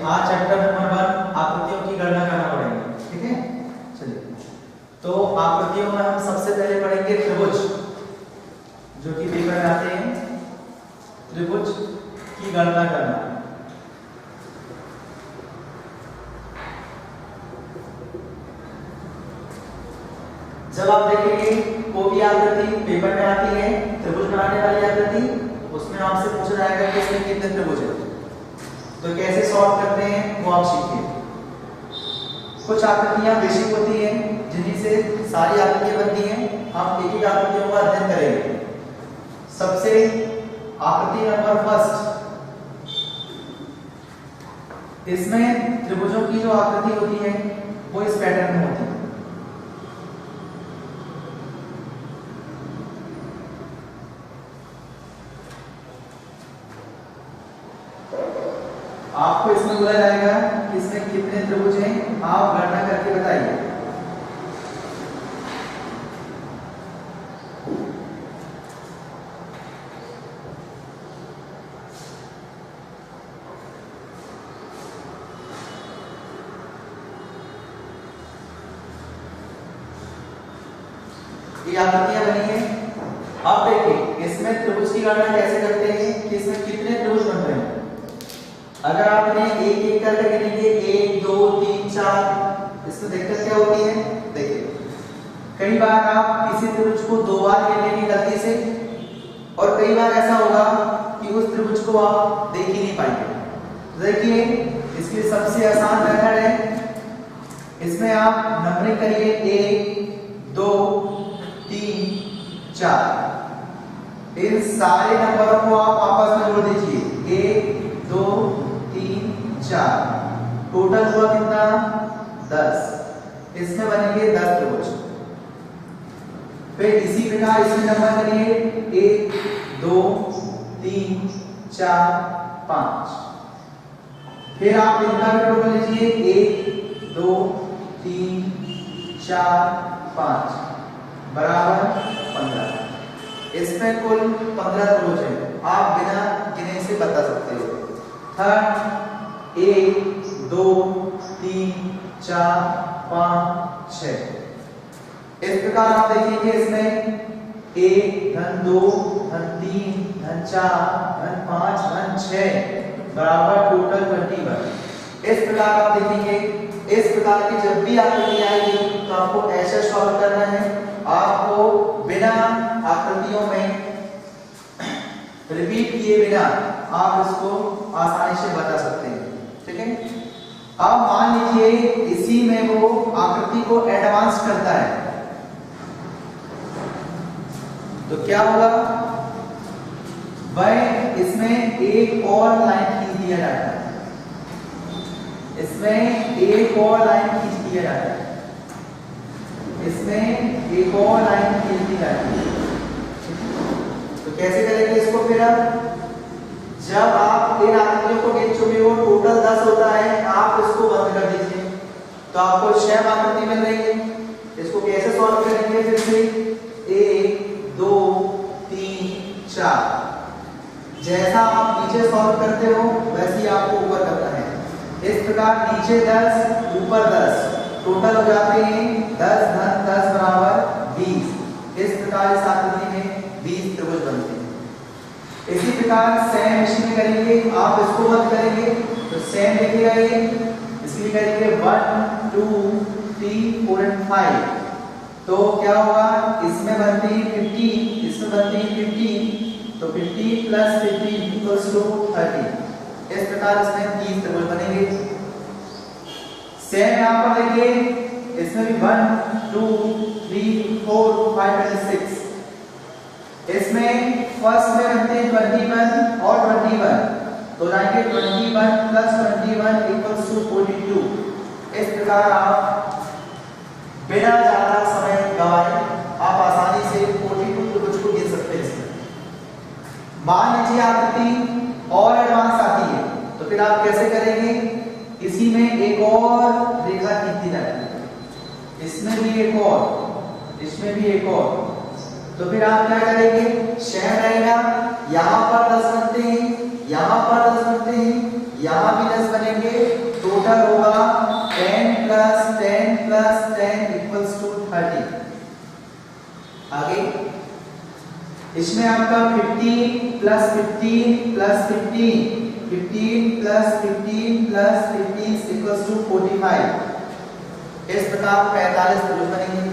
आज chapter number 1 आकृतियों की गणना करना पड़ेगा, ठीक है। चलिए, तो आकृतियों में हम सबसे पहले पढ़ेंगे त्रिभुज, जो कि पेपर में आते हैं। त्रिभुज की गणना करना। जब आप देखेंगे कोई भी आकृति पेपर में आती है, त्रिभुज बनाने वाली आकृति, उसमें आपसे पूछा जाएगा कि इसमें कितने त्रिभुज हैं, तो कैसे सॉल्व करते हैं वो आप सीखिए। कुछ आकृतियां बेसिक होती हैं जिन्हीं से सारी आकृतियां बनती हैं। हम एक एक आकृतियों का अध्ययन करेंगे। सबसे आकृति नंबर फर्स्ट, इसमें त्रिभुजों की जो आकृति होती है वो इस पैटर्न में होती है। आपको इसमें बोला जाएगा कि इसमें कितने त्रिभुज हैं, आप गणना करके बताइए। ये आकृतियां बनी है। अब देखिए इसमें त्रिभुज की गणना कैसे करते हैं कि इसमें कितने त्रिभुज बन रहे हैं। अगर आपने एक एक करके गिनेंगे 1 2 3 4, इसमें दिक्कत क्या होती है। देखिए कई बार आप किसी त्रिभुज को 2 बार गिन लेंगे गलती से, और कई बार ऐसा होगा कि उस त्रिभुज को आप देख ही नहीं पाएंगे। देखिए इसके सबसे आसान मेथड है, इसमें आप नंबरिंग करिए 1 2 3 4। इन सारे नंबरों को आप आपस में जोड़ दीजिए, 1 2 3 4, टोटल हुआ कितना 10। इसमें बनेंगे 10 त्रिभुज। फिर इसी प्रकार इसमें नंबर करिए 1 2 3 4 5। फिर आप इनका भी टोटल लीजिए 1 2 3 4 5 बराबर 15। इसमें कुल 15 त्रिभुज हैं। आप बिना गिने से बता सकते हो। 1 2 3 4 5 6। इस प्रकार आप देखेंगे इसमें 1 धन 2 धन 3 धन 4 धन 5 धन 6 बराबर टोटल 21। इस प्रकार आप देखेंगे। इस प्रकार की जब भी आकृति आएगी तो आपको ऐसे सॉल्व करना है। आपको बिना आकृतियों में रिपीट किए बिना आप इसको आसानी से बता सकते हैं, ठीक है। अब मान लीजिए इसी में वो आकृति को एडवांस करता है, तो क्या होगा, वह इसमें एक और लाइन खींच दिया जाता है। इसमें एक और लाइन खींच दिया जाता है। इसमें एक और लाइन खींच दी जाती है। तो कैसे करेंगे इसको फिर अब, जब आप इन आकृतियों को गिन चुके हो, टोटल 10 होता है, आप इसको बंद कर दीजिए तो आपको 6 आकृति मिल रही है। इसको कैसे सॉल्व करेंगे, फिर से 1 2 3 4। जैसा आप नीचे सॉल्व करते हो वैसे ही आपको ऊपर करना है। इस प्रकार नीचे 10 ऊपर 10, टोटल हो जाते हैं 10 धन 10 बराबर 20। इस प्रकार इस आकृति में 20 त्रिभुज बनते हैं। इसी प्रकार सेम इसी में करेंगे। आप इसको बंद करेंगे तो सेम लिखिएगा ये, इसलिए करेंगे 1 2 3 4 एंड 5। तो क्या होगा, इसमें बनती है 50, इसमें बनती है 50, तो 50 प्लस 50 इक्वल्स टू 30। इस प्रकार इसमें 30 त्रिभुज बनेंगे। सेम यहाँ पर देखिए, इसमें भी 1 2 3 4 5 एंड 6। इसमें फर्स्ट में बनते हैं 21 और 21, तो जाएंगे 21 प्लस 21 इक्वल्स टू 42। इस प्रकार आप बिना ज्यादा समय गवाए आप आसानी से 42 त्रिभुज को गिन सकते हैं। इसमें मान लीजिए आकृति और एडवांस आती है, तो फिर आप कैसे करेंगे, इसी में एक और रेखा खींची जाती है, इसमें भी एक और, इसमें भी एक और। तो फिर आप क्या करेंगे, शेम रहेगा, यहाँ पर 10 बनते हैं, यहाँ पर 10 बनते हैं, यहाँ भी 10 बनेंगे, टोटल होगा 10 + 10 + 10 = 30। आगे इसमें आपका 15 + 15 + 15 15 + 15 + 15 = 45। इस प्रकार 45 त्रिभुज बनेंगे।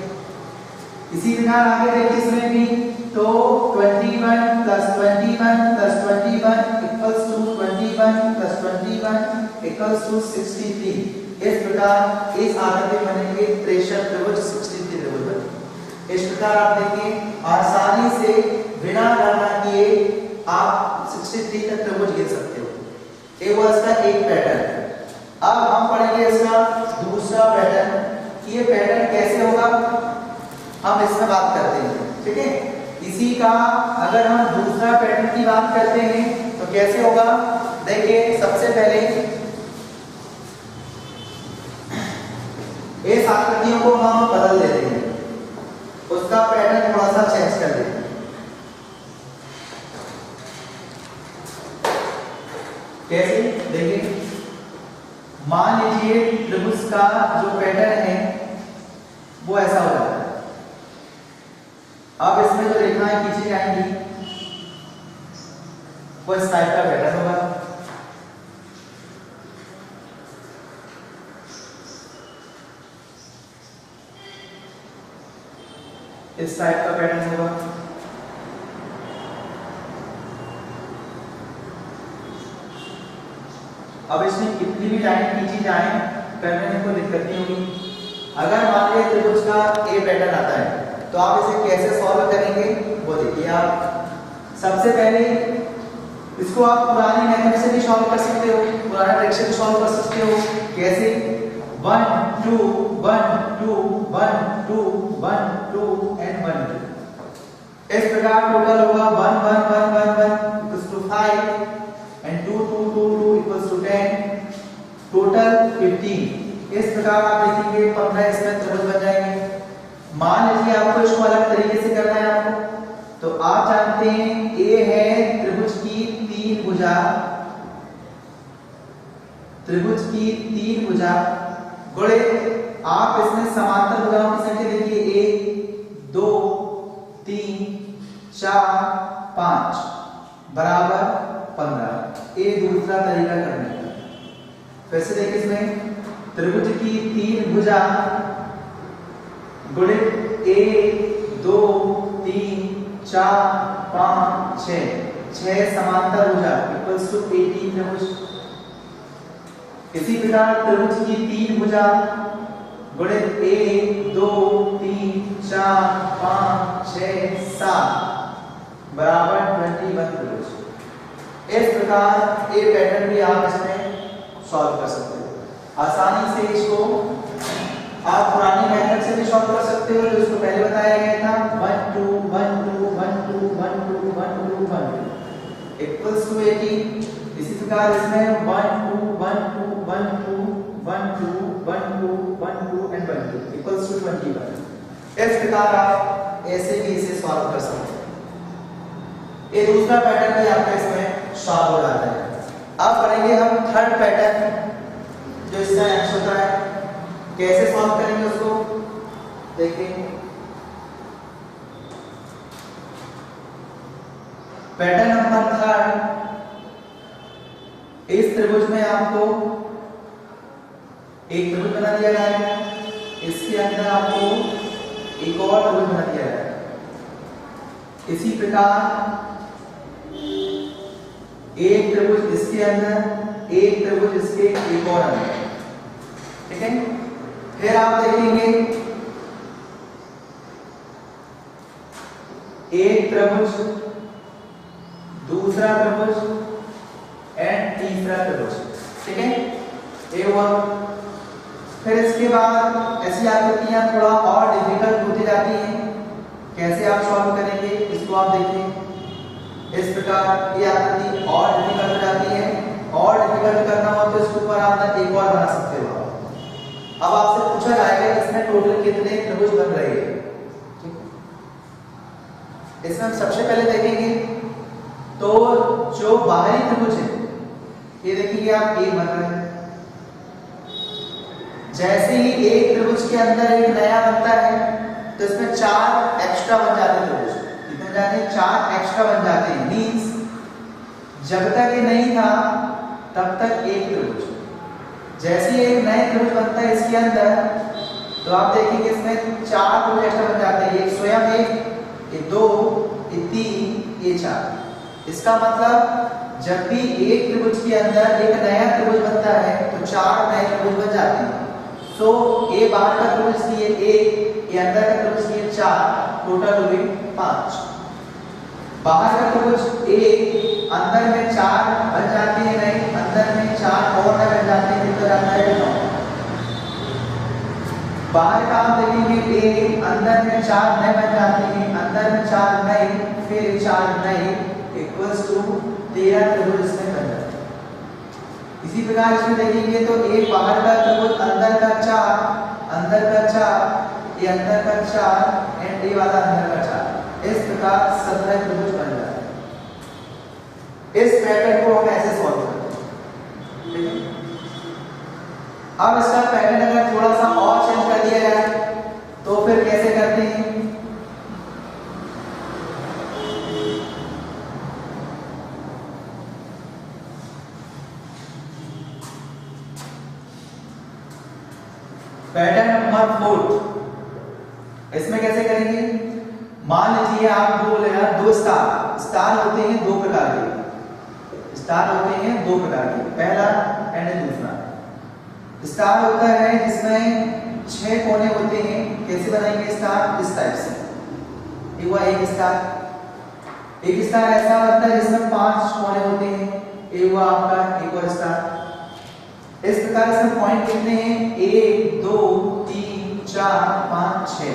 इसी प्रकार आगे देखिए इसमें भी तो 21 + 21 + 21 = 21 + 21 = 63। इस प्रकार इस आकृति में बनेंगे 63 त्रिभुज, 63 त्रिभुज बनेंगे। इस प्रकार आप देखिए आसानी से बिना गणना किए आप 63 तक त्रिभुज गिन सकते हो। ये वो इसका एक पैटर्न है। अब हम पढ़ेंगे इसका दूसरा पैटर्न कि ये पैटर्न कैसे होगा, हम इसमें बात करते हैं। ठीक है, इसी का अगर हम दूसरा पैटर्न की बात करते हैं तो कैसे होगा, देखिए सबसे पहले इस आकृतियों को हम बदल देते हैं, उसका पैटर्न थोड़ा सा चेंज कर देते हैं। कैसे, देखिए मान लीजिए त्रिभुज का जो पैटर्न है वो ऐसा हो जाता है। अब इसमें जो रेखाएं खींची जाएंगी वो इस टाइप का पैटर्न होगा। इस टाइप का पैटर्न होगा। अब इसमें कितनी भी लाइन खींची जाए करने में कोई दिक्कत नहीं होगी। अगर मान लीजिए त्रिभुज का ए पैटर्न आता है तो आप इसे कैसे सॉल्व करेंगे वो देखिए। आप सबसे पहले इसको आप पुरानी मेथड से भी सॉल्व कर सकते हो, पुराने ट्रिक से भी सॉल्व कर सकते हो। कैसे, 1 2 1 2 1 2 1 2 and 1 2। इस प्रकार टोटल होगा 1 1 1 1 1 = 5 and 2 2 2 2 = 10, टोटल 15। इस प्रकार आप देखेंगे 15 इसमें त्रिभुज बन जाएंगे। मान लीजिए आपको इसको अलग तरीके से करना है आपको, तो आप जानते हैं ए है त्रिभुज की 3 भुजा, त्रिभुज की 3 भुजा गुणे आप इसमें समांतर भुजाओं की संख्या देखिए 1 2 3 4 5 बराबर 15। ये दूसरा तरीका करने का। फिर से देखिए इसमें त्रिभुज की 3 भुजा गुणित 1 2 3 4 5 6 समांतर भुजा = 18 त्रिभुज। इसी प्रकार त्रिभुज की 3 भुजा गुणित 1 2 3 4 5 6 7 बराबर 21 त्रिभुज। इस प्रकार ये पैटर्न भी आप इसमें सॉल्व कर सकते हो आसानी से। इसको आप पुरानी मेथड से भी सॉल्व कर सकते हो जो इसको पहले बताया गया था 1 2 1 2 1 2 1 2 1 2 1 2 = 18। इसी प्रकार इसमें 1 2 1 2 1 2 1 2 1 2 1 2 and 1 2 = 21। इस प्रकार आप ऐसे भी इसे सॉल्व कर सकते हो। ये दूसरा पैटर्न भी आपका इसमें सॉल्व हो जाता है। अब पढ़ेंगे हम थर्ड पैटर्न जो इसका एक्स होता है, कैसे सॉल्व करेंगे उसको देखिए। पैटर्न नंबर 3, इस त्रिभुज में आपको एक त्रिभुज बना दिया जाएगा, इसके अंदर आपको एक और त्रिभुज बना दिया जाएगा। इसी प्रकार एक त्रिभुज इसके अंदर, एक त्रिभुज इसके एक और अंदर। ठीक है, फिर आप देखेंगे एक त्रिभुज, दूसरा त्रिभुज एंड तीसरा त्रिभुज। ठीक है, ये हुआ। फिर इसके बाद ऐसी आकृतियां थोड़ा और डिफिकल्ट होती जाती हैं। कैसे आप सॉल्व करेंगे इसको आप देखिए। इस प्रकार ये आकृति और डिफिकल्ट हो जाती है, और डिफिकल्ट करना हो तो इसके ऊपर आप एक और बना सकते हो। अब आपसे पूछा जाएगा इसमें टोटल कितने त्रिभुज बन रहे हैं। इसमें हम सबसे पहले देखेंगे तो जो बाहरी त्रिभुज है ये देखिए आप एक बन रहा है। जैसे ही एक त्रिभुज के अंदर एक नया बनता है तो इसमें 4 एक्स्ट्रा बन जाते हैं त्रिभुज। कितने बन जाते हैं? 4 एक्स्ट्रा बन जाते हैं। मींस जब तक ये नहीं था तब तक एक त्रिभुज, जैसे ही एक नए त्रिभुज बनता है इसके अंदर तो आप देखेंगे इसमें 4 त्रिभुज एक्स्ट्रा बन जाते हैं। एक स्वयं एक, ये 2, ये 3, ये 4। इसका मतलब जब भी एक त्रिभुज के अंदर एक नया त्रिभुज बनता है तो 4 नए त्रिभुज बन जाते हैं। सो ये बाहर का त्रिभुज लिए 1, ये अंदर का त्रिभुज लिए 4, टोटल हुए 5। बाहर का त्रिभुज 1, अंदर में 4 बन जाते हैं नए, अंदर में 4 और नए बन जाते हैं, कितना जाता है 9। बाहर का आप देखेंगे 1, अंदर में 4 नए बन जाते हैं, अंदर में 4 नए, फिर 4 नए इक्वल्स टू 13 त्रिभुज इसमें बन जाते हैं। इसी प्रकार इसमें देखेंगे तो एक बाहर का त्रिभुज, अंदर का 4, अंदर का 4, ये अंदर का 4 एंड ये वाला अंदर का 4। इस प्रकार 17 त्रिभुज बन जाते हैं। इस पैटर्न को हम ऐसे सॉल्व करते हैं, ठीक है। अब इसका पैटर्न अगर थोड़ा सा और चेंज कर दिया जाए तो फिर कैसे करते हैं? पैटर्न नंबर 4, इसमें कैसे करेंगे? मान लीजिए आप दो स्टार होते हैं 2 प्रकार के। स्टार होते हैं 2 प्रकार के, पहला एंड दूसरा। स्टार होता है जिसमें 6 कोने होते हैं। कैसे बनाएंगे स्टार? इस टाइप से। ये हुआ एक स्टार। एक स्टार ऐसा बनता है जिसमें 5 कोने होते हैं। ये हुआ आपका एक और स्टार। इस प्रकार इसमें पॉइंट कितने हैं? 1 2 3 4 5 6।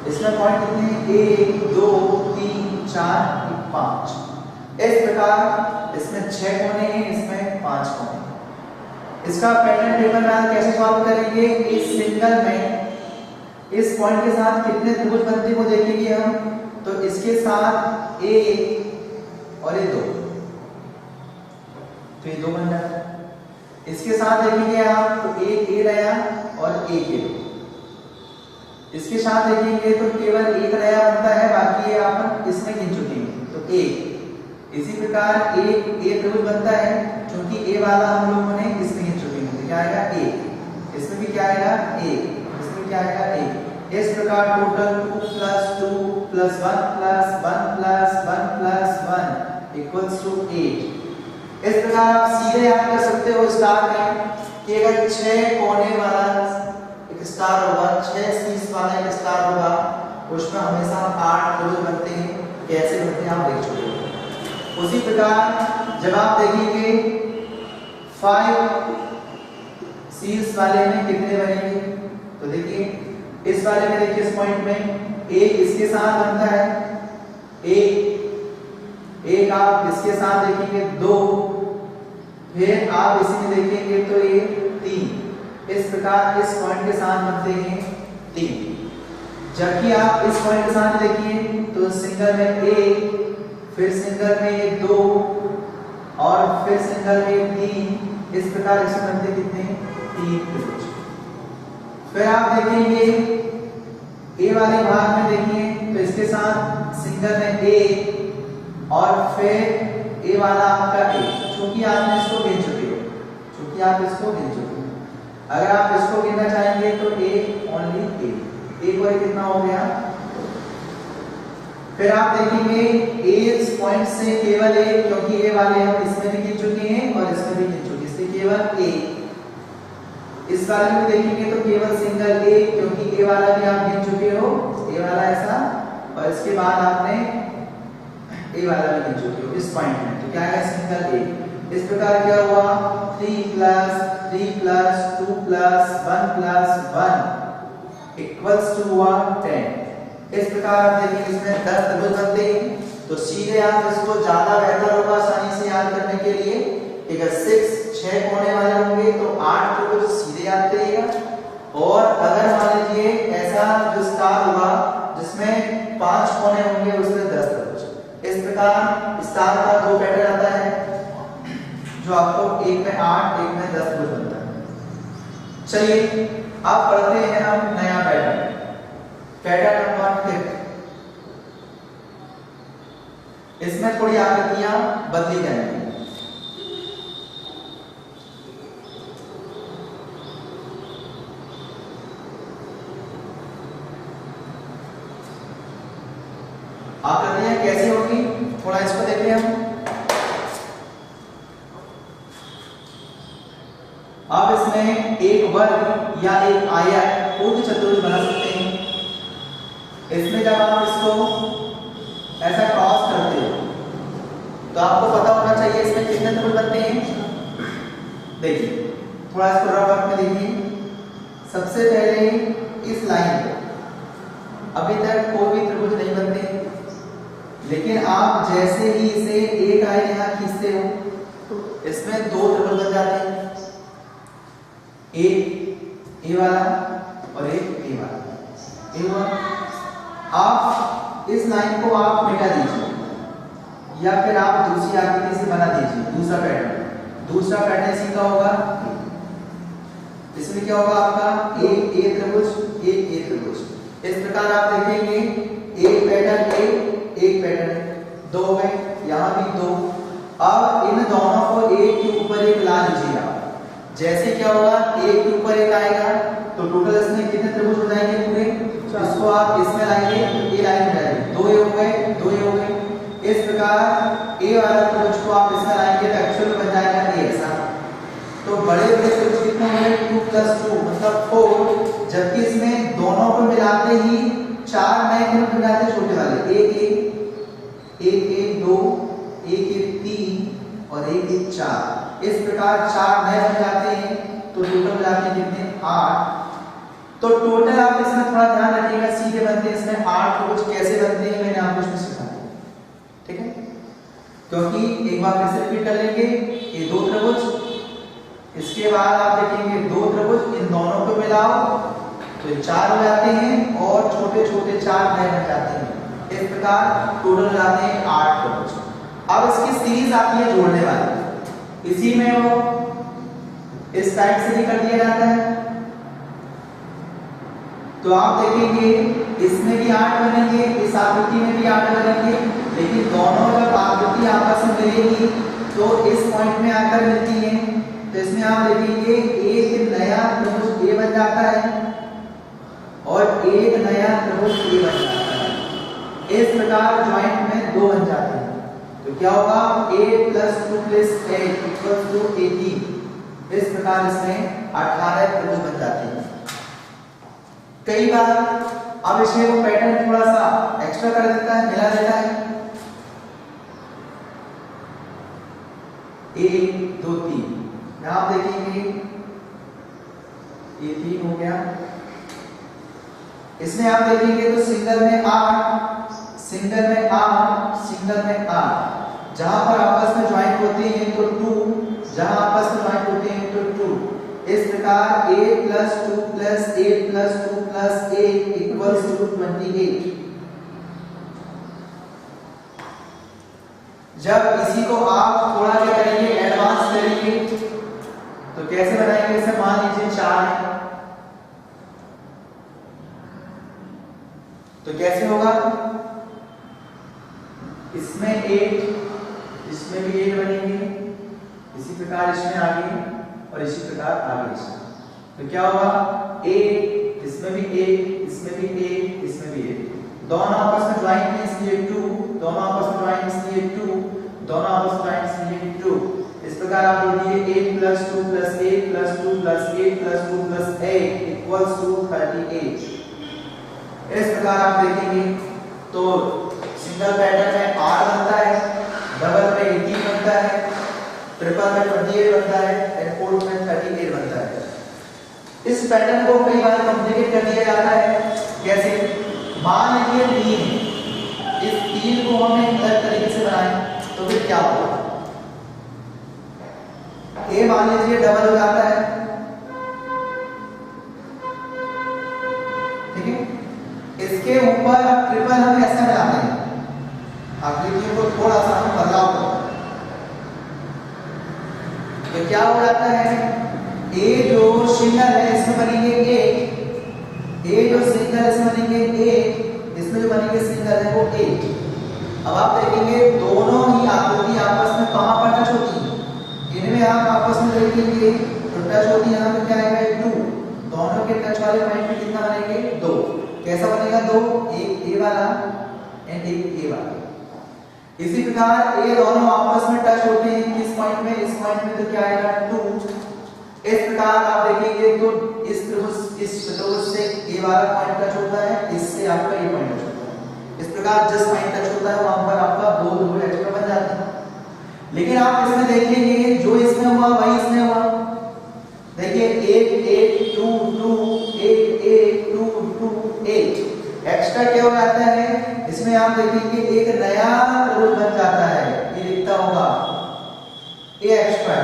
इसमें पॉइंट कितने हैं? 1 2 3 4 5। इस प्रकार इसमें 6 कोने हैं, इसमें 5 कोने हैं। इसका पैटर्न टेबल में कैसे सॉल्व करेंगे? इस सिंगल में इस पॉइंट के साथ कितने त्रिभुज बनते हैं वो देखेंगे हम। तो इसके साथ 1 और ये 2, तो ये 2 बन जाता है। इसके साथ देखेंगे आप तो एक ए नया और एक ए। इसके साथ देखेंगे तो केवल एक नया बनता है, बाकी ये आप इसमें गिन चुके हैं तो एक। इसी प्रकार एक ए त्रिभुज बनता है, क्योंकि ए वाला हम लोगों ने इसमें गिन चुके हैं, तो क्या आएगा एक। इसमें भी क्या आएगा? एक। इसमें क्या आएगा? एक। इस प्रकार टोटल 2 + 2 + 1 + 1 + 1 + 1 इक्वल्स टू 8। इस प्रकार आप सीधे याद कर सकते हो स्टार में कि अगर 6 कोने वाला एक स्टार होगा, 6 शीर्ष वाला एक स्टार होगा, उसमें हमेशा 8 त्रिभुज बनते हैं। कैसे बनते हैं आप देख चुके हो। उसी प्रकार जब आप देखेंगे 5 शीर्ष वाले में कितने बनेंगे, तो देखिए इस वाले में देखिए इस पॉइंट में एक इसके साथ बनता है, एक आप इसके साथ देखेंगे 2, फिर आप इसी में देखेंगे तो ये 3। इस प्रकार इस पॉइंट के साथ बनते हैं 3। जबकि आप इस पॉइंट के साथ देखिए तो सिंगल में 1, फिर सिंगल में ये 2 और फिर सिंगल में 3। इस प्रकार इसमें बनते कितने? 3 त्रिभुज। फिर आप देखेंगे ए वाले भाग में देखिए तो इसके साथ सिंगल में 1 और फिर ए वाला आपका 1, क्योंकि आपने इसको गिन चुके हो, क्योंकि आप इसको गिन चुके हो। अगर आप इसको गिनना चाहेंगे तो एक ओनली एक और कितना हो गया? फिर आप देखेंगे इस पॉइंट से केवल एक, क्योंकि ए वाले हम इसमें भी गिन चुके हैं और इसमें भी गिन चुके हैं, इसलिए केवल एक। इस वाले में देखेंगे तो केवल सिंगल एक, क्योंकि ए वाला भी आप गिन चुके हो, ए वाला ऐसा, और इसके बाद आपने ए वाला भी गिन चुके हो इस पॉइंट में, तो क्या है? सिंगल एक। इस प्रकार क्या हुआ? 3 + 3 + 2 + 1 + 1 इक्वल्स टू हुआ 10। इस प्रकार आप देखेंगे इसमें 10 त्रिभुज बनते हैं। तो सीधे आप इसको ज्यादा बेहतर होगा आसानी से याद करने के लिए, अगर 6 कोने वाले होंगे तो 8 त्रिभुज सीधे याद करिएगा। और अगर मान लीजिए ऐसा जो स्टार होगा जिसमें 5 कोने होंगे उसमें 10 त्रिभुज। इस प्रकार स्टार का 2 पैटर्न आता है, जो आपको एक में 8 एक में 10 त्रिभुज बनता है। चलिए अब पढ़ते हैं हम नया पैटर्न, पैटर्न नंबर 5। इसमें थोड़ी आकृतियां बदली जाएंगी। आकृतियां कैसी होगी थोड़ा इसको देखिए हम। अब इसमें एक वर्ग या एक आयत कोई भी चतुर्भुज बना सकते हैं। इसमें जब आप इसको ऐसा क्रॉस करते हो तो आपको पता होना चाहिए इसमें कितने त्रिभुज बनते हैं। देखिए थोड़ा इसको रफ वर्क में देखिए। सबसे पहले इस लाइन पे अभी तक कोई भी त्रिभुज नहीं बनते, लेकिन आप जैसे ही इसे एक आयत यहां खींचते हो तो इसमें 2 त्रिभुज बन जाते हैं, एक ए वाला और एक ए वाला। आप इस लाइन को आप मिटा दीजिए या फिर आप दूसरी आकृति से बना दीजिए दूसरा पैटर्न। दूसरा पैटर्न सीधा होगा, इसमें क्या होगा आपका एक ए त्रिभुज एक ए त्रिभुज। इस प्रकार आप देखेंगे एक पैटर्न एक पैटर्न 2 है, यहाँ भी 2। अब इन दोनों को एक के ऊपर एक ला लीजिएगा। जैसे क्या होगा एक के ऊपर एक आएगा तो टोटल इसमें कितने त्रिभुज हो जाएंगे पूरे। इसको आप इसमें लाएंगे, ए लाइन में लाएंगे, 2 ए हो गए 2 ए हो गए। इस प्रकार ए वाला त्रिभुज को आप इसमें लाएंगे तो एक्चुअल में बन जाएगा ए ऐसा। तो बड़े बड़े त्रिभुज कितने होंगे 2 + 2 मतलब 4, जबकि इसमें दोनों को मिलाते ही 4 नए त्रिभुज बन जाते हैं छोटे वाले। एक एक 2 एक 3 और एक 4। इस प्रकार 4 नए बन जाते हैं तो टोटल मिलाते कितने 8। तो टोटल आप इसमें थोड़ा ध्यान रखिएगा, सीधे बनते हैं इसमें 8 त्रिभुज कैसे बनते हैं मैंने आपको इसमें सिखा दिया, ठीक है। क्योंकि एक बार फिर से रिपीट कर लेंगे, ये 2 त्रिभुज, इसके बाद आप देखेंगे 2 त्रिभुज, इन दोनों को मिलाओ तो 4 हो जाते हैं और छोटे छोटे 4 नए बन जाते हैं। इस प्रकार टोटल मिलाते हैं 8 त्रिभुज। अब इसकी सीरीज आती है जोड़ने वाली, इसी में वो इस साइड से भी कर दिया जाता है। तो आप देखेंगे इसमें भी 8 बनेंगे, इस आकृति में भी 8 बनेंगे, लेकिन दोनों जब आकृति आपस में मिलेगी तो इस पॉइंट में आकर मिलती है। तो इसमें आप देखेंगे एक नया त्रिभुज ए बन जाता है और एक नया त्रिभुज ए बन जाता है। इस प्रकार ज्वाइंट में 2 बन जाते हैं। तो क्या होगा 8 + 2 + 8 = 18। इस प्रकार इसमें 18 त्रिभुज बन जाते हैं। कई बार अब इसमें वो पैटर्न थोड़ा सा एक्स्ट्रा कर देता है, मिला देता है। 1 2 3 यहां आप देखेंगे ये 3 हो गया। इसमें आप देखेंगे तो सिंगल में 8 सिंगल में 8 सिंगल में 8, जहां पर आपस में ज्वाइंट होते हैं तो 2, जहां आपस में ज्वाइंट होते हैं तो 2। इस प्रकार 8 + 2 + 8 + 2 + 8 = 28। जब इसी को आप थोड़ा क्या करेंगे एडवांस करेंगे तो कैसे बनाएंगे। इसे मान लीजिए 4 है तो कैसे होगा, इसमें 8 इसमें भी 8 बनेंगे, इसी प्रकार इसमें आगे और इसी प्रकार आगे इसमें। तो क्या होगा 8 इसमें भी 8 इसमें भी 8 इसमें भी 8, दोनों आपस में ज्वाइंट है इसलिए 2, दोनों आपस में ज्वाइंट इसलिए 2, दोनों आपस में ज्वाइंट इसलिए 2। इस प्रकार आप जोड़िए 8 + 2 + 8 + 2 + 8 + 2 + 8 = 38। इस प्रकार आप देखेंगे तो सिंगल पैटर्न में 8 बनता है, डबल में 18 बनता है, ट्रिपल में 28 बनता है और फोर्थ में 38 बनता है। इस पैटर्न को कई बार कॉम्प्लिकेट कर दिया जाता है। कैसे, मान लीजिए 3, इस 3 को हमें अलग तरीके से बनाएं तो फिर क्या होगा। ए मान लीजिए डबल हो जाता है, ठीक है। इसके ऊपर ट्रिपल हम ऐसे बनाते हैं, आकृतियों को थोड़ा सा हम बदलाव करते हैं। सिंगल है इसमें बनेंगे ए जो सिंगल है इसमें बनेंगे ए, इसमें जो बनेंगे सिंगल है वो 8। अब आप देखेंगे दोनों ही आकृति आपस में कहां पर टच होती है, इनमें आप आपस में देखेंगे तो टच होती है, यहां पे क्या आएगा 2, दोनों के टच वाले पॉइंट पे कितना बनेंगे 2। कैसा बनेगा 2, एक ए वाला एंड एक ए वाला। इसी प्रकार ए दोनों आपस में टच होते हैं किस पॉइंट में, इस पॉइंट में, तो क्या आएगा 2। इस प्रकार आप देखेंगे तो इस त्रिभुज इस चतुर्भुज से ए वाला पॉइंट टच होता है, इससे आपका ए पॉइंट टच होता है। इस प्रकार जिस पॉइंट टच होता है वहां पर आपका दो त्रिभुज एक्स्ट्रा बन जाते हैं। लेकिन आप इसमें देखेंगे जो इसमें हुआ वही इसमें हुआ। देखिए 8 8 2 2 8 8 2 2 8 एक्स्ट्रा क्या हो जाता है, इसमें आप देखेंगे एक नया त्रिभुज बन जाता है, ये लिखता होगा ए एक्स्ट्रा।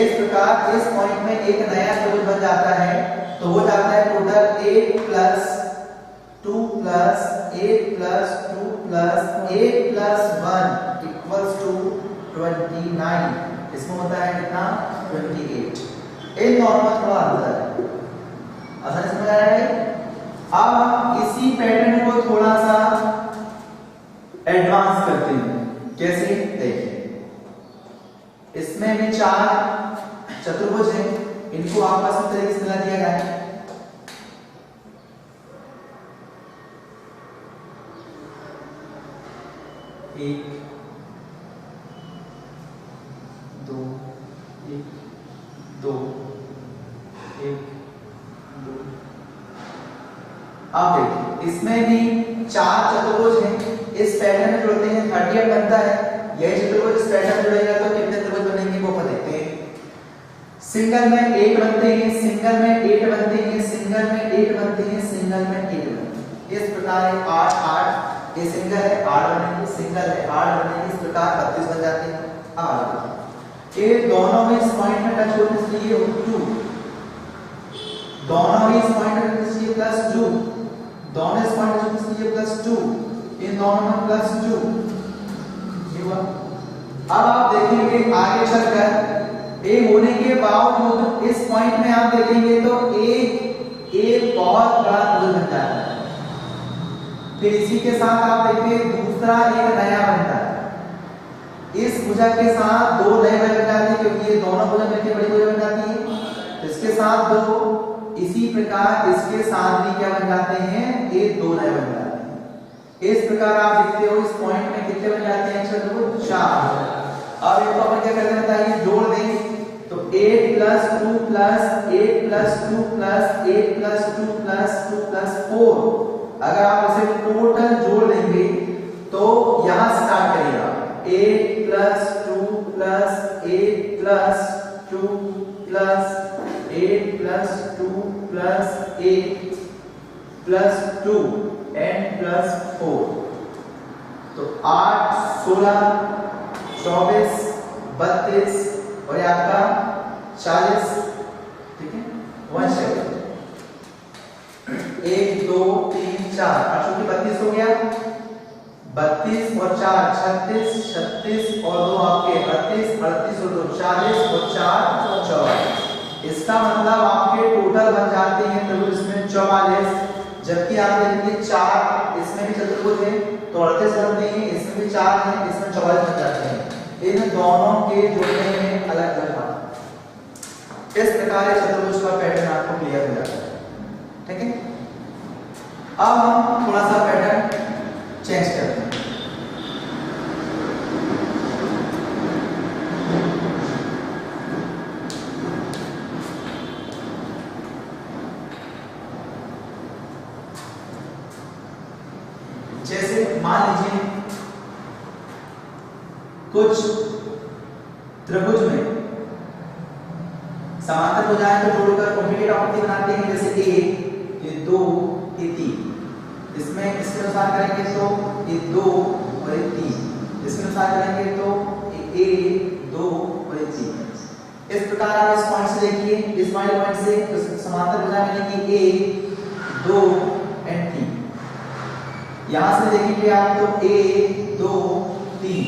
इस प्रकार इस पॉइंट में एक नया त्रिभुज बन जाता है, तो हो जाता है total 8 plus 2 plus 8 plus 2 plus 8 plus 1 equals to 29। इसमें होता है कितना 28। इन दोनों में थोड़ा अंतर है, आसानी समझ आ रहा है। अब हम इसी पैटर्न को थोड़ा सा एडवांस करते हैं। कैसे, देखिए इसमें भी 4 चतुर्भुज हैं, इनको आपस में तरीके से मिला दिया गया है। एक दो एक दो एक दो। अब देखिए इसमें भी 4 चतुर्भुज हैं, इस पैटर्न में जुड़ते हैं 38 बनता है। यही चतुर्भुज इस पैटर्न में जुड़ेगा तो कितने त्रिभुज बनेंगे वो देखते हैं। सिंगल में 8 बनते हैं, सिंगल में 8 बनते हैं, सिंगल में 8 बनते हैं, सिंगल में 8 बनते हैं। इस प्रकार 8 8 ये सिंगल है 8 बनेंगे, सिंगल है 8 बनेंगे, इस प्रकार 32 बन जाते हैं। अब ये दोनों में इस पॉइंट में टच होने से ये 2, दोनों में इस पॉइंट में टच ये +2, दोनों इस पॉइंट में टच ये +2, इन दोनों में +2 ये हुआ। अब आप देखेंगे आगे चलकर ए होने के बावजूद इस पॉइंट में आप देखेंगे तो ए बहुत बड़ा त्रिभुज बन जाता है। फिर इसी के साथ आप देखिए दूसरा एक नया बनता है, इस भुजा के साथ 2 नए बन जाते हैं क्योंकि ये दोनों भुजा मिलकर बड़ी भुजा बन जाती है। इसके साथ 2, इसी प्रकार इसके साथ भी क्या बन जाते हैं, ये 2 नए बन जाते हैं। इस प्रकार आप देखते हो इस पॉइंट में कितने बन जाते हैं, चलो 4। अब इनको अपन क्या करते हैं बताइए, जोड़ दें तो 8 plus 2 plus 8 plus 2 plus 8 plus 2 plus 2 plus 4। अगर आप इसे टोटल जोड़ लेंगे तो यहां स्टार्ट करिएगा 8 plus 2 plus 8 plus 2 plus 8 plus 2 plus 8 plus 2 and plus 4। तो 8 16 24 32 और ये आपका 40, ठीक है 1 सेकंड 1 2 3 4 और चूंकि 32 हो गया 32 और 4 36 36 और 2 आपके 38 38 और 2 40 और 4 44। इसका मतलब आपके टोटल बन जाते हैं त्रिभुज इसमें 44। जबकि आप देखेंगे 4 इसमें भी चतुर्भुज है तो 38 बनते हैं, इसमें भी 4 है, इसमें 44 बन जाते हैं। इन दोनों के जोड़ने में अलग अलग बात। इस प्रकार चतुर्भुज का पैटर्न आपको क्लियर हो जाता है, ठीक है। अब हम थोड़ा सा पैटर्न चेंज करते हैं। जैसे मान लीजिए कुछ त्रिभुज में समांतर भुजाएं तो जोड़कर कॉम्प्लीट आकृति बनाते हैं, जैसे ए ये 2 ये 3। इसमें इसके अनुसार करेंगे तो ये 2 और ये 3, इसके अनुसार करेंगे तो ये ए 2 और ये 3। इस प्रकार आप इस पॉइंट से देखिए, इस पॉइंट से समांतर भुजा बनेगी ए 2 एंड 3। यहां से देखेंगे आप तो ए 2 3।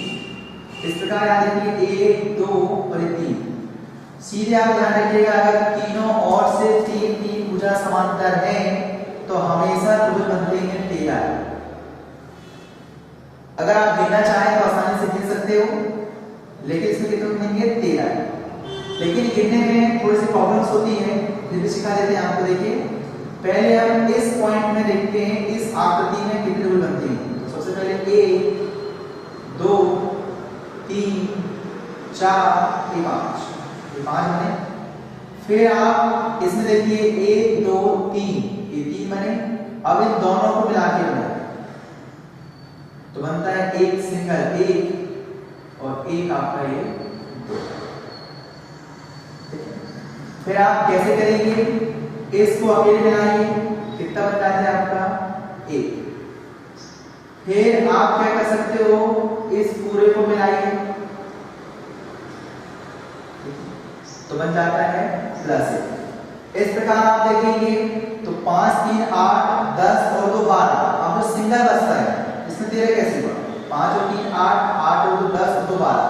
इस प्रकार यहाँ देखिए 1 2 और 3। सीधे आप ध्यान रखिएगा, अगर तीनों ओर से तीन तीन भुजा समांतर हैं तो हमेशा त्रिभुज बनते हैं 13। अगर आप गिनना चाहें तो आसानी से गिन सकते हो, लेकिन इसमें कितने गिनेंगे 13। लेकिन गिनने में थोड़ी सी प्रॉब्लम्स होती है, फिर भी सिखा देते हैं आपको। देखिए पहले हम इस पॉइंट में देखते हैं इस आकृति में कितने त्रिभुज बनते हैं। तो सबसे पहले 1 2 3 4 ये 5, ये 5 बने। फिर आप इसमें देखिए 1 2 3 ये 3 बने। अब इन दोनों को मिला के बनाए तो बनता है एक सिंगल 1 और एक आपका ये 2। फिर आप कैसे करेंगे, इसको अकेले मिलाइए, कितना बन जाता है आपका 1। फिर आप क्या कर सकते हो, इस पूरे को मिलाइए तो बन जाता है +1। इस प्रकार आप देखेंगे तो 5 3 8 10 और 2 12। अब जो सिंगल बचता है इसमें 13 कैसे हुआ, 5 और 3 8 8 और 2 10 और 2 12।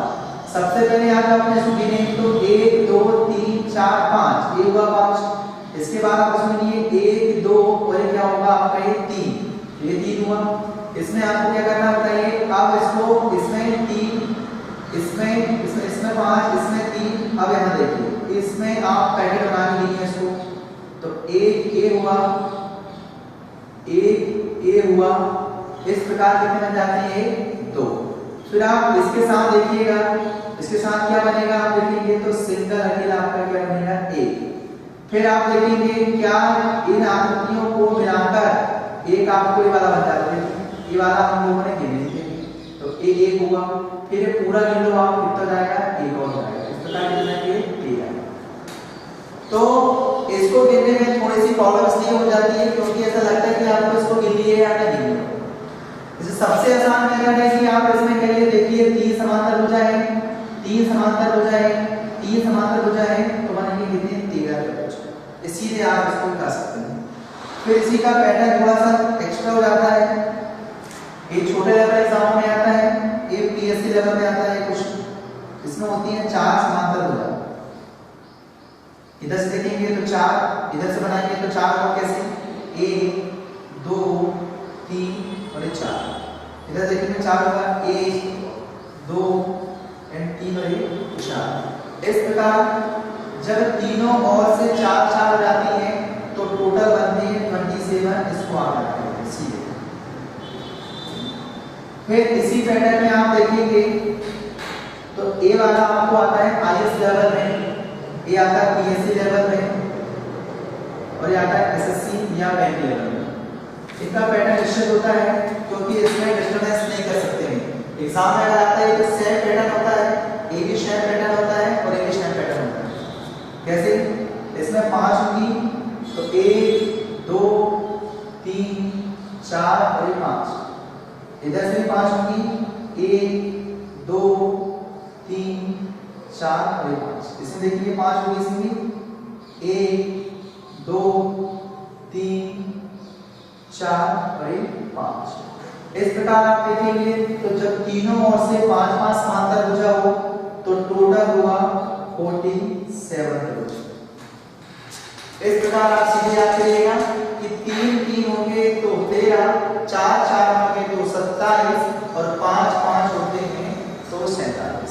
सबसे पहले यहाँ आपने इसको गिने तो 1 2 3 4 5 ये हुआ 5। इसके बाद आप इसमें ये 1 2 और ये क्या होगा आपका ये 3, ये 3 हुआ। इसमें आपको क्या करना बताइए, अब इसको इसमें 3 इसमें 5 इसमें 3। अब यहाँ देखिए इसमें आप पैटर्न बनाने के लिए इसको तो 1 a हुआ 1 a हुआ। इस प्रकार कितने बन जाते हैं 2। फिर आप इसके साथ देखिएगा, इसके साथ क्या बनेगा आप देखेंगे तो सिंगल अकेला आपका क्या बनेगा 1। फिर आप देखेंगे क्या इन आकृतियों को मिलाकर एक आपको ये वाला बन जाता है, ये वाला हम लोगों ने गिने थे तो ये 1 हुआ। फिर पूरा गिन लो आप कितना जाएगा 1 और जाएगा। इस प्रकार कितना ये 13। तो इसको गिनने में थोड़ी सी प्रॉब्लम इसलिए हो जाती है क्योंकि ऐसा लगता है कि आपको इसको गिन लिए या नहीं गिन लिया। इसे सबसे आसान मेथड है कि आप इसमें करिए, देखिए 3 समांतर भुजा है, 3 समांतर भुजा है, 3 समांतर भुजा है तो बनेंगे कितने 13 त्रिभुज। इसीलिए आप इसको कर सकते हैं। फिर इसी का पैटर्न थोड़ा सा एक्स्ट्रा हो जाता है, ये छोटे लेवल एग्जाम में आता है, ये पीएससी लेवल में आता है कुछ। इसमें होती है 4 समांतर भुजा। इधर से देखेंगे तो 4, इधर से बनाएंगे तो 4 और कैसे 1 2 3 और 4। इधर देखेंगे 4 होगा 1 2 एंड 3 और 4। इस प्रकार जब तीनों ओर से 4 4 हो जाती है तो टोटल बनती है 27 स्क्वायर आते हैं सीधे। फिर इसी पैटर्न में आप देखेंगे तो ए वाला आपको आता है आईएएस लेवल में, ये आता है पीएससी लेवल में और ये आता है एसएससी या बैंक लेवल में। इनका पैटर्न निश्चित होता है क्योंकि इसमें डिस्टर्बेंस नहीं कर सकते हैं। एग्जाम में अगर आता है तो सेम पैटर्न होता है, एक ही शेप पैटर्न होता है और एक ही शेप पैटर्न होता है। कैसे, इसमें 5 होंगी तो 1 2 3 4 और ये 5। इधर से भी 5 होंगी 1 2 3 4 और ये 5। इसमें देखिए 5 होगी, इसमें 1 2 3 4 और 5। इस प्रकार आप देखेंगे तो जब तीनों ओर से 5 5 समांतर भुजा हो तो टोटल हुआ 47 त्रिभुज। इस प्रकार आप सीधे याद करिएगा कि 3 3 होंगे तो 13, 4 4 होंगे तो 27 और 5 5 होते हैं तो 47।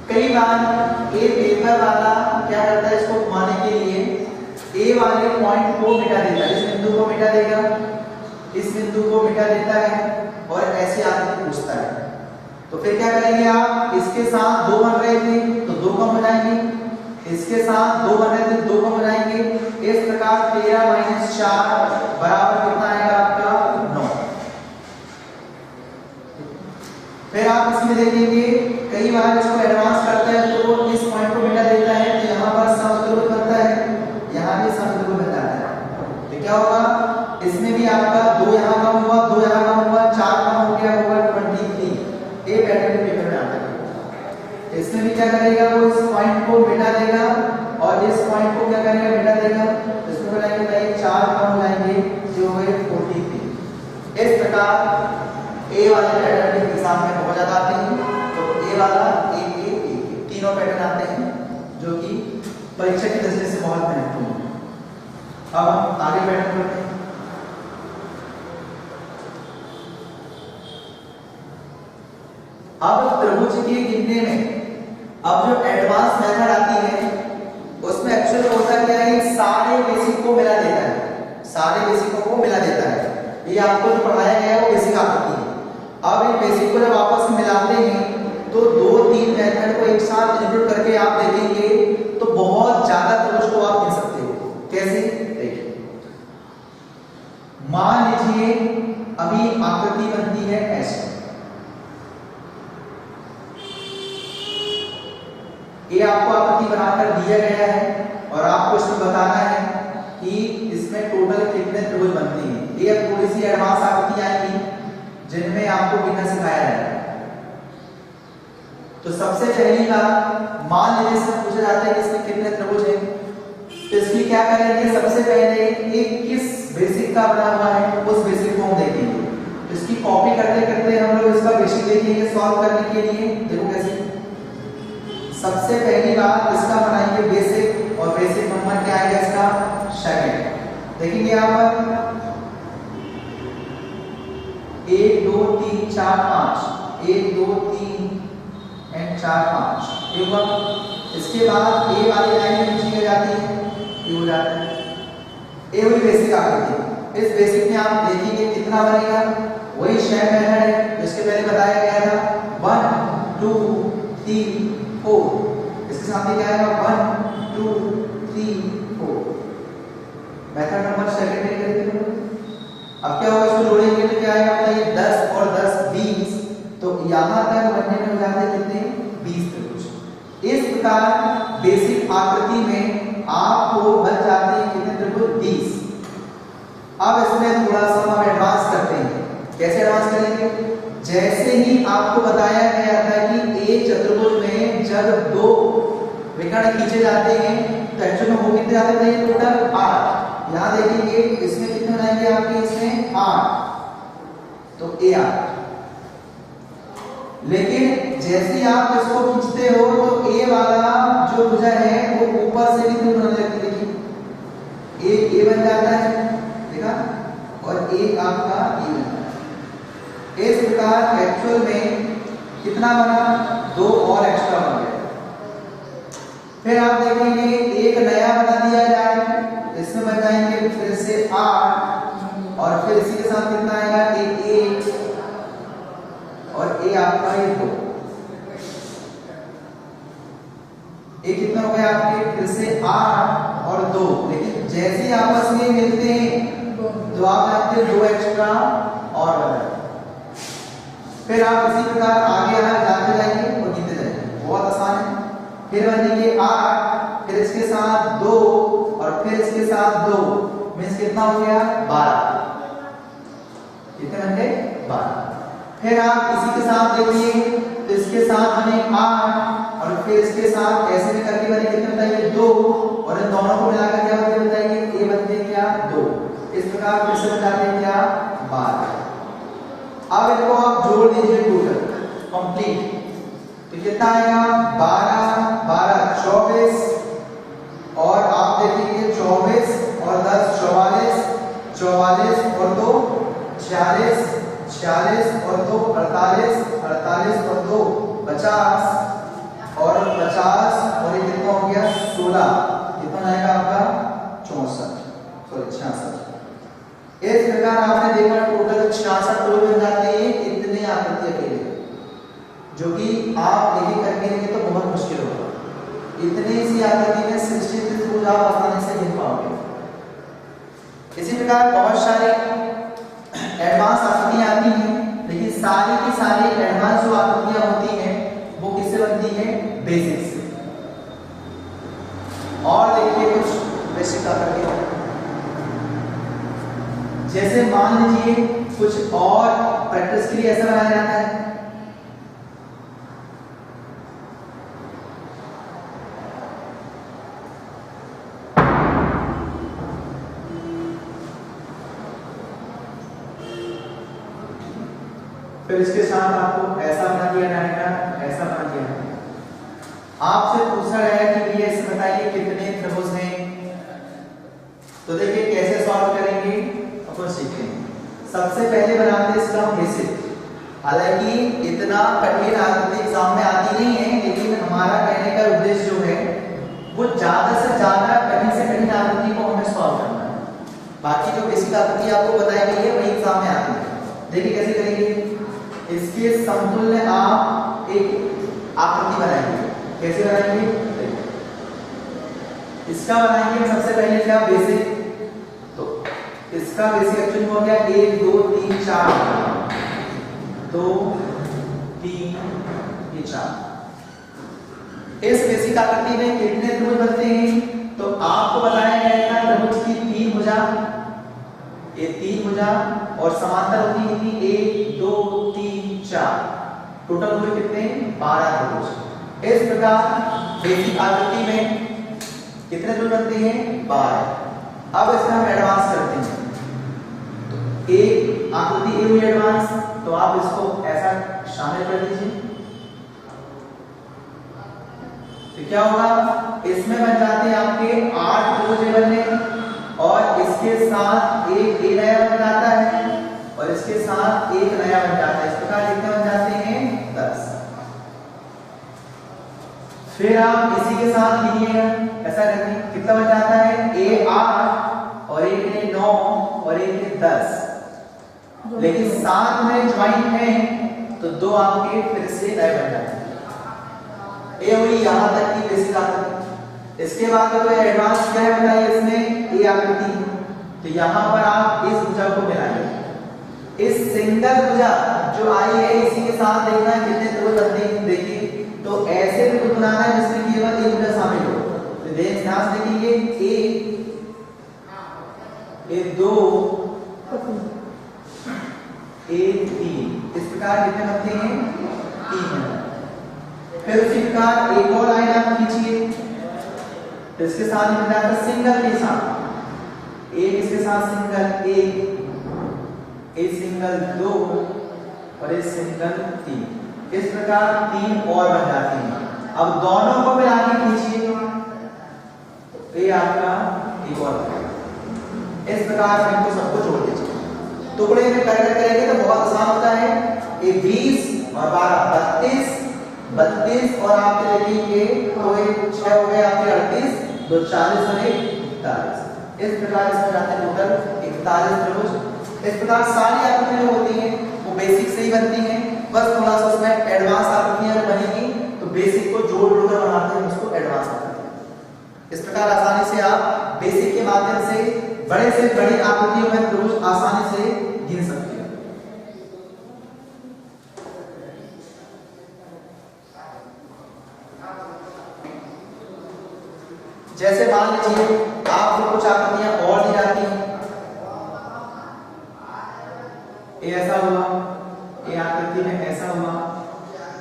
कई बार ये पेपर वाला क्या करता है, इसको घुमाने के लिए ए वाले पॉइंट को मिटा देता है, इस बिंदु को मिटा देगा, इस बिंदु को मिटा देता है और ऐसे आगे पूछता है। तो फिर क्या करेंगे आप, इसके साथ 2 बन रहे थे तो 2 कम हो जाएंगे, इसके साथ 2 बन रहे थे 2 कम हो जाएंगे। इस प्रकार 13 - 4 बराबर कितना आएगा आपका 9। फिर आप इसमें देखेंगे कई बार इसको एडवांस करता है तो इस पॉइंट को मिटा देता है तो यहाँ पर समत्रिभुज बनता है, यहाँ भी समत्रिभुज बन जाता है। तो क्या होगा, इसमें भी आपका 2 यहाँ कम हुआ 2 यहाँ कम हुआ 4 कम हो गया होगा 23। ये पैटर्न पेपर में आता है। इसमें भी क्या करेगा, वो इस पॉइंट को मिटा देगा और इस पॉइंट को क्या करेगा, मिटा देगा। इसमें बनाएंगे तो 4 कम हो जाएंगे जो है 43। इस प्रकार ए वाले पैटर्न के एग्जाम में बहुत ज्यादा आते हैं। तो ए वाला एक तीनों पैटर्न आते हैं जो कि परीक्षा की दृष्टि से बहुत महत्वपूर्ण है। अब हम आगे पैटर्न करते हैं। अब त्रिभुज के गिनने में अब जो एडवांस मेथड आती है उसमें एक्चुअली होता क्या है, सारे बेसिक को मिला देता है, सारे बेसिकों को मिला देता है। ये आपको जो पढ़ाया गया है वो बेसिक आकृति है। अब इन बेसिक को जब आपस में मिलाते हैं तो 2-3 मेथड को एक साथ इंक्लूड करके आप देखेंगे तो बहुत ज्यादा त्रिभुज को आप गिन सकते हो। कैसे? देखिए, मान लीजिए अभी आकृति बनती है ऐसे, ये आपको आकृति बनाकर दिया गया है और आपको इसमें बताना है कि इसमें टोटल कितने त्रिभुज बनते हैं। ये अब थोड़ी सी एडवांस आकृति आएगी जिनमें आपको गिनना सिखाया जाएगा। तो सबसे पहली बात, मान लीजिए इसमें पूछा जाता है कि इसमें कितने त्रिभुज हैं, तो इसकी क्या करेंगे, सबसे पहले एक किस बेसिक का बना हुआ है उस बेसिक को हम देखेंगे। तो इसकी कॉपी करते करते हम लोग इसका बेसिक देखेंगे सॉल्व करने के लिए। देखो कैसे, सबसे पहली बात इसका बनाएंगे बेसिक, और बेसिक नंबर क्या आएगा इसका, सेकंड। देखेंगे यहाँ पर 1 2 3 4 5, 1 2 3 एंड 4 5, ये हुआ। इसके बाद ए वाली लाइन नीचे जाती है, ये हो जाता है। ये हुई बेसिक आकृति। इस बेसिक में आप देखेंगे कितना बनेगा, वही शेप मेथड है जिसके पहले बताया गया था, 1 2 3 4। इसके साथ क्या आएगा, 1 2 3 4। मेथड नंबर सेकंड में करके अब क्या होगा, इसको जोड़ेंगे तो क्या आएगा बताइए, 10 और 10 20। तो यहां तक बनने में हो जाते हैं कितने, 20 त्रिभुज। इस प्रकार बेसिक आकृति में आपको बन जाते हैं कितने त्रिभुज, 20। अब इसमें थोड़ा सा हम एडवांस करते हैं। कैसे एडवांस करेंगे, जैसे ही आपको बताया गया था कि एक चतुर्भुज में जब 2 विकर्ण खींचे जाते हैं तो एक्चुअली में वो कितने जाते थे, टोटल 8। यहां देखेंगे इसमें कितने बनाएंगे आपके, इसमें 8, तो ए 8। लेकिन जैसे ही आप इसको खींचते हो तो ए वाला जो भुजा है वो ऊपर से भी दूर बनने लगती है। देखिए एक ए बन जाता है, देखा, और एक आपका ए बन जाता है। इस प्रकार एक्चुअल में कितना बना, 2 और एक्स्ट्रा बन गया। फिर आप देखेंगे एक नया बना दिया जाए, इसमें बन जाएंगे फिर से 8, और फिर इसी के साथ कितना आएगा, एक 1 और ए आपका ये 2। एक कितना हो गया आपके, फिर से 8 और 2। लेकिन जैसे ही आपस में मिलते हैं तो आप आते हैं 2 एक्स्ट्रा और बना। फिर आप इसी प्रकार आगे जाते जाएंगे और गिनते जाएंगे, बहुत आसान है। फिर बनेंगे 8, फिर इसके साथ 2 और फिर इसके साथ 2, मींस कितना हो गया, 12। कितने बन गए, 12। फिर आप इसी के साथ देखिए तो इसके साथ बने 8 और फिर इसके साथ ऐसे भी करके बने कितने बताइए, 2, और इन दोनों को मिलाकर क्या बनते बताइए, ये बनते क्या, 2। इस प्रकार फिर से बताते हैं क्या, 12। अब इनको आप जोड़ दीजिए टोटल कंप्लीट, तो कितना आएगा, 12 12 24, और आप देखेंगे 24 और 10 44, 44 और 2 46, 46 और 2 48, 48 और 2 50, और 50 और ये कितना हो गया, 16। कितना आएगा आपका, 66। इस प्रकार आपने देखा टोटल 66 त्रिभुज बन जाते हैं इतने आकृति अकेले, जो कि आप एक करके लेंगे तो बहुत मुश्किल होगा। इतनी सी आकृति में 63 त्रिभुज आप आसानी से गिन पाओगे। इसी प्रकार बहुत सारे एडवांस आकृतियां आती हैं, लेकिन सारी की सारी एडवांस जो आकृतियां होती हैं वो किससे बनती है, बेसिक से। और देखिए कुछ बेसिक आकृतियां, जैसे मान लीजिए कुछ और प्रैक्टिस के लिए ऐसा बनाया जाता है, फिर इसके साथ आपको ऐसा बना दिया जाएगा, ऐसा बना दिया जाएगा। आपसे पूछा गया कि भैया इसमें बताइए कितने त्रिभुज हैं। तो देखिए कैसे सॉल्व करेंगे अपन सीखेंगे। सबसे पहले बनाते हैं इसका बेसिक। हालांकि इतना कठिन आकृति एग्जाम में आती नहीं है, लेकिन हमारा कहने का उद्देश्य जो है वो ज्यादा से ज्यादा कठिन से कठिन आकृति को हमें सॉल्व करना है। बाकी जो बेसिक आकृति आपको बताई गई है वही एग्जाम में आती है। देखिए कैसे करेंगे। इसके समतुल्य आप एक आकृति बनाएंगे। कैसे बनाएंगे? इसका बनाएंगे सबसे पहले क्या बेसिक। तो इसका बेसिक एक्चुअली हो गया 1 2 3 4 2 3 4। इस बेसिक आकृति में कितने त्रिभुज बनते हैं? तो आपको बताया गया था त्रिभुज की 3 भुजा, ये 3 भुजा और समांतर होती थी 1 2 3 4। टोटल हुए कितने? 12 त्रिभुज। इस प्रकार बेसिक आकृति में कितने त्रिभुज बनते हैं? 12। अब इसमें हम एडवांस करते हैं। तो एक आकृति ए हुई एडवांस, तो आप इसको ऐसा शामिल कर दीजिए। तो क्या होगा? इसमें बन जाते हैं आपके 8 त्रिभुज बनने, और इसके साथ एक ए नया बन जाता है और इसके साथ एक नया बन जाता है। इस प्रकार कितने बन जाते हैं? 10। फिर आप इसी के साथ गिनिएगा, ऐसा करेंगे कितना बन जाता है? ए 8 और एक ए 9 और एक ए 10। लेकिन साथ में ज्वाइंट है तो 2 आपके फिर से नए बन जाते हैं। ए हुई यहां तक की बेसिक आकृति। इसके बाद तो एडवांस क्या है बताइए? इसमें ए आकृति, तो यहां पर आप इस भुजा को मिलाइए। इस सिंगल भुजा जो आई है इसी के साथ देखना है कितने त्रिभुज बनते हैं। देखिए तो ऐसे त्रिभुज बनाना है जिसमें केवल एक भुजा शामिल हो। तो ध्यान से देखिए ए 2 ए 3। इस प्रकार कितने बनते हैं? 3। फिर उसी प्रकार एक और लाइन आप खींचिए, तो इसके साथ बन जाता है सिंगल के साथ एक, इसके साथ सिंगल एक सिंगल 2 और एक सिंगल 3। इस प्रकार 3 और बन जाती हैं। अब दोनों को मिला के खींचिए, तो ये आपका एक और इस प्रकार इनको सबको जोड़ दीजिए। टुकड़े में करेंगे तो बहुत आसान होता है। ये 20 और 12 32 और आपके देखिए तो 6 हो गए आपके 38, 2 40 और 1 41। इस प्रकार इसमें जाते हैं टोटल 41 त्रिभुज। इस प्रकार सारी आकृतियां होती हैं वो बेसिक से ही बनती हैं, बस थोड़ा सा उसमें एडवांस आकृतियां बनेगी तो बेसिक को जोड़ जोड़कर बनाते हैं, उसको एडवांस करते हैं। इस प्रकार आसानी से आप बेसिक के माध्यम से बड़े से बड़ी आकृतियों में त्रिभुज आसानी से गिन सकते हैं। जैसे मान लीजिए आपको कुछ आकृतियां और दी जाती हैं। ये ऐसा हुआ, ये आकृति में ऐसा हुआ,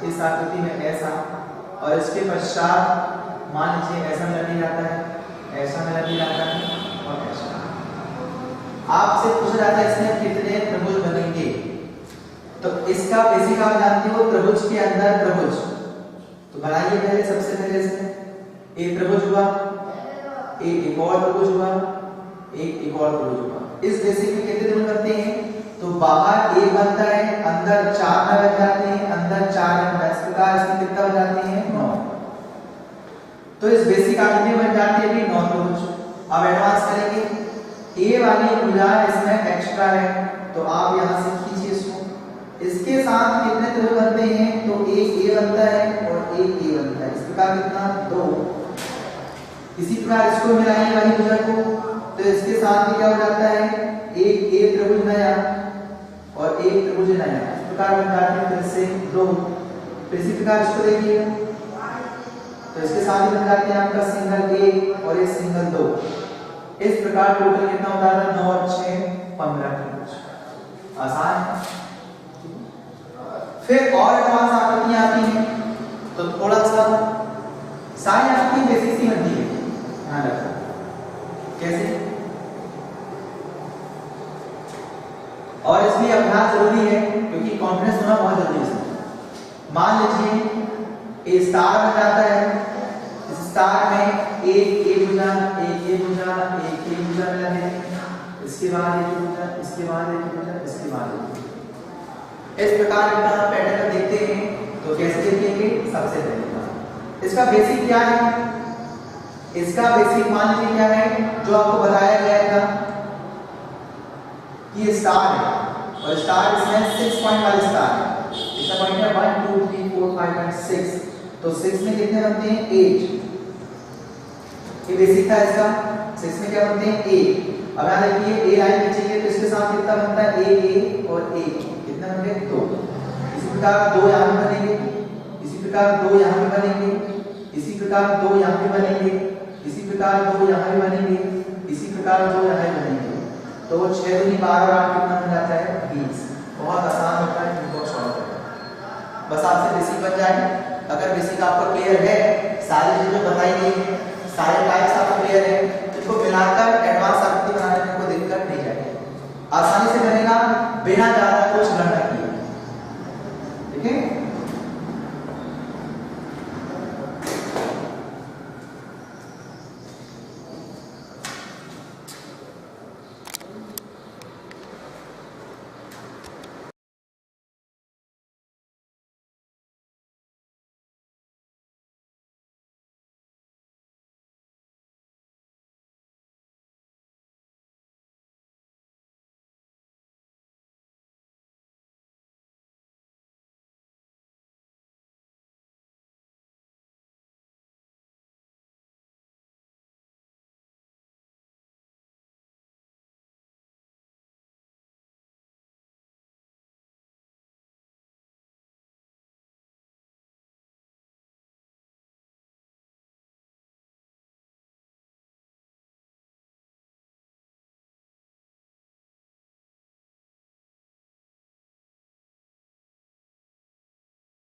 इस आकृति में ऐसा, और इसके पश्चात मान लीजिए ऐसा मिला नहीं जाता है, ऐसा मिला नहीं जाता है और ऐसा। आपसे पूछा जाता है इसमें कितने त्रिभुज बनेंगे। तो इसका बेसिक आप जानते हो, त्रिभुज के अंदर त्रिभुज। तो बनाइए पहले, सबसे पहले इसमें एक त्रिभुज हुआ, एक और त्रिभुज हुआ, एक और त्रिभुज हुआ। इस बेसिक में कितने त्रिभुज बनते हैं? तो बाहर एक बनता है, अंदर 4 में बन जाते हैं, अंदर 4 में बन। इस प्रकार इसमें कितना बन जाते हैं? 9। तो इस बेसिक आकृति में बन जाती है भी 9 त्रिभुज। अब एडवांस करेंगे। ए वाली भुजा इसमें एक्स्ट्रा है तो आप यहां से खींचिए इसको। इसके साथ कितने त्रिभुज बनते हैं? तो एक ए बनता है और एक ए बनता है। इस प्रकार कितना? 2। इसी प्रकार इसको मिलाएंगे वाली भुजा को, तो इसके साथ भी क्या हो जाता है? एक ए त्रिभुज नया और एक त्रिभुज नया। इस प्रकार बन जाते हैं फिर से 2। फिर इसी प्रकार इसको देखिए, तो इसके साथ ही बन जाते हैं आपका सिंगल ए और एक सिंगल 2। इस प्रकार टोटल कितना होता है? 9 और 6 15 त्रिभुज। आसान है। फिर और एडवांस आकृतियां आती हैं, तो थोड़ा सा सारी आकृति बेसिक सी बनती है, ध्यान रखना। कैसे? और इसलिए अभ्यास जरूरी है क्योंकि कॉन्फिडेंस होना बहुत जरूरी है। मान लीजिए ए स्टार बन जाता है, इस स्टार में एक ए भुजा, एक ये भुजा, एक ये भुजा मिला है, इसके बाद एक भुजा, इसके बाद एक भुजा, इसके बाद एक भुजा। इस प्रकार का पैटर्न देखते हैं तो कैसे देखेंगे? सबसे पहले इसका बेसिक क्या है? इसका बेसिक मान लीजिए क्या है, जो आपको बताया गया था कि ये स्टार है और स्टार इसमें 6 पॉइंट वाला स्टार है। कितना पॉइंट है? 1 2 3 4 5 एंड 6। तो 6 में कितने बनते हैं? 8। ये बेसिक था इसका। 6 में क्या बनते हैं? 8। अब यहां देखिए ए लाइन में चाहिए तो इसके साथ कितना बनता है? ए और ए कितना बन गए? 2। इसी प्रकार 2 यहां पे बनेंगे, इसी प्रकार 2 यहां पे बनेंगे, इसी प्रकार 2 यहां पे बनेंगे, इसी प्रकार 2 यहां पे बनेंगे, इसी प्रकार 2 यहां पे बनेंगे। तो 6 दूनी 12 और 8 कितना बन जाता है? 20। बहुत आसान होता है, इनको सॉल्व करना। बस आपसे बेसिक बन जाए। अगर बेसिक आपको क्लियर है, सारी चीजें बताई गई हैं, सारे टाइप्स आपको क्लियर है, तो इसको मिलाकर एडवांस आकृति बनाने में कोई दिक्कत नहीं जाएगी, आसानी से बनेगी।